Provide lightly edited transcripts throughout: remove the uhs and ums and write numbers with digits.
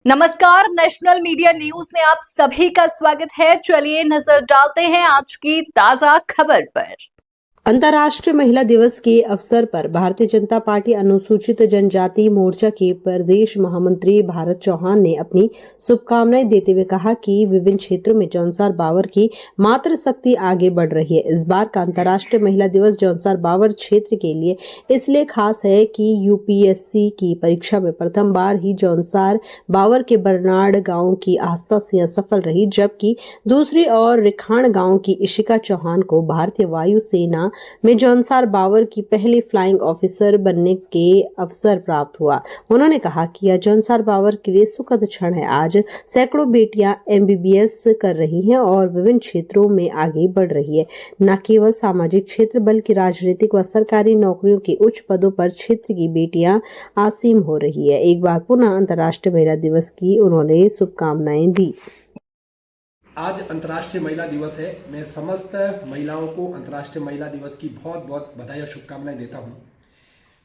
नमस्कार, national media news में आप सभी का स्वागत है। चलिए नजर डालते हैं आज की ताजा खबर पर। अंतर्राष्ट्रीय महिला दिवस के अवसर पर भारतीय जनता पार्टी अनुसूचित जनजाति मोर्चा के प्रदेश महामंत्री भारत चौहान ने अपनी शुभकामनाएं देते हुए कहा कि विभिन्न क्षेत्रों में जौनसार बावर की मातृशक्ति आगे बढ़ रही है। इस बार का अंतर्राष्ट्रीय महिला दिवस जौनसार बावर क्षेत्र के लिए इसलिए खास है कि यूपीएससी की परीक्षा में प्रथम बार ही जौनसार बावर के बरनाड़ गाँव की आस्था सिंह सफल रही, जबकि दूसरी ओर रिखाण गाँव की इशिका चौहान को भारतीय वायु सेना में जौनसार बावर की पहली फ्लाइंग ऑफिसर बनने के अवसर प्राप्त हुआ। उन्होंने कहा कि यह जौनसार बावर के लिए सुखद क्षण है। आज सैकड़ों बेटियां एमबीबीएस कर रही हैं और विभिन्न क्षेत्रों में आगे बढ़ रही है। न केवल सामाजिक क्षेत्र बल्कि राजनीतिक व सरकारी नौकरियों के उच्च पदों पर क्षेत्र की बेटियां आसीम हो रही है। एक बार पुनः अंतर्राष्ट्रीय महिला दिवस की उन्होंने शुभकामनाएं दी। आज अंतर्राष्ट्रीय महिला दिवस है। मैं समस्त महिलाओं को अंतर्राष्ट्रीय महिला दिवस की बहुत बहुत बधाई और शुभकामनाएं देता हूं।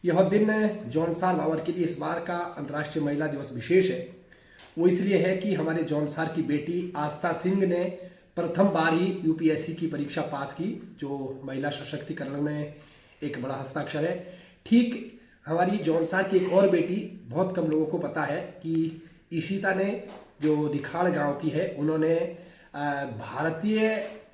यह दिन जौनसार बावर के लिए इस बार का अंतर्राष्ट्रीय महिला दिवस विशेष है। वो इसलिए है कि हमारे जौनसार की बेटी आस्था सिंह ने प्रथम बार ही यूपीएससी की परीक्षा पास की, जो महिला सशक्तिकरण में एक बड़ा हस्ताक्षर है। ठीक हमारी जौनसार की एक और बेटी, बहुत कम लोगों को पता है कि ईशिता ने, जो रिखाड़ गाँव की है, उन्होंने भारतीय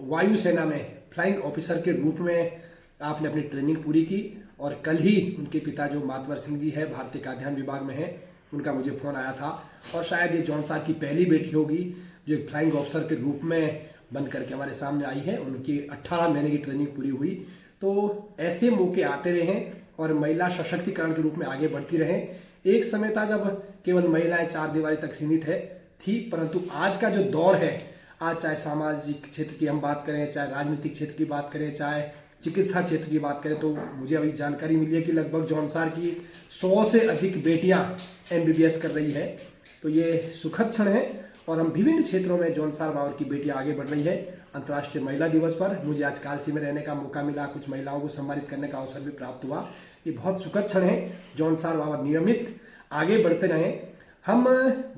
वायुसेना में फ्लाइंग ऑफिसर के रूप में आपने अपनी ट्रेनिंग पूरी की। और कल ही उनके पिता, जो मातवर सिंह जी है, भारतीय खाद्यान्न विभाग में है, उनका मुझे फ़ोन आया था। और शायद ये जौनसार की पहली बेटी होगी जो एक फ्लाइंग ऑफिसर के रूप में बन करके हमारे सामने आई है। उनकी 18 महीने की ट्रेनिंग पूरी हुई। तो ऐसे मौके आते रहें और महिला सशक्तिकरण के रूप में आगे बढ़ती रहें। एक समय था जब केवल महिलाएं चार दीवारी तक सीमित थी, परंतु आज का जो दौर है, आज चाहे सामाजिक क्षेत्र की हम बात करें, चाहे राजनीतिक क्षेत्र की बात करें, चाहे चिकित्सा क्षेत्र की बात करें, तो मुझे अभी जानकारी मिली है कि लगभग जौनसार की 100 से अधिक बेटियां एमबीबीएस कर रही है। तो ये सुखद क्षण है और हम विभिन्न क्षेत्रों में जौनसार बावर की बेटियां आगे बढ़ रही है। अंतर्राष्ट्रीय महिला दिवस पर मुझे आज कालसी में रहने का मौका मिला, कुछ महिलाओं को सम्मानित करने का अवसर भी प्राप्त हुआ। ये बहुत सुखद क्षण है। जौनसार बावर नियमित आगे बढ़ते रहें। हम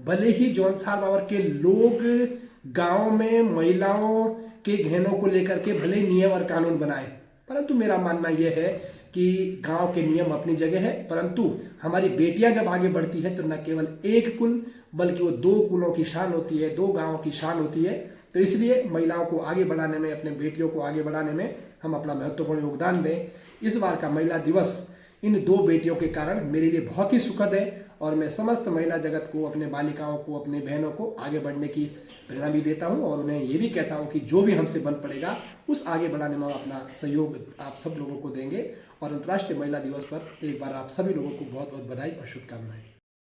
भले ही जौनसार बावर के लोग गांव में महिलाओं के गहनों को लेकर के भले नियम और कानून बनाए, परंतु मेरा मानना यह है कि गांव के नियम अपनी जगह है, परंतु हमारी बेटियां जब आगे बढ़ती है तो न केवल एक कुल बल्कि वो 2 कुलों की शान होती है, 2 गांवों की शान होती है। तो इसलिए महिलाओं को आगे बढ़ाने में, अपने बेटियों को आगे बढ़ाने में हम अपना महत्वपूर्ण योगदान दें। इस बार का महिला दिवस इन 2 बेटियों के कारण मेरे लिए बहुत ही सुखद है और मैं समस्त महिला जगत को, अपने बालिकाओं को, अपने बहनों को आगे बढ़ने की प्रेरणा भी देता हूं और उन्हें ये भी कहता हूं कि जो भी हमसे बन पड़ेगा उस आगे बढ़ाने में अपना सहयोग आप सब लोगों को देंगे। और अंतर्राष्ट्रीय महिला दिवस पर एक बार आप सभी लोगों को बहुत बहुत बधाई और शुभकामनाएं।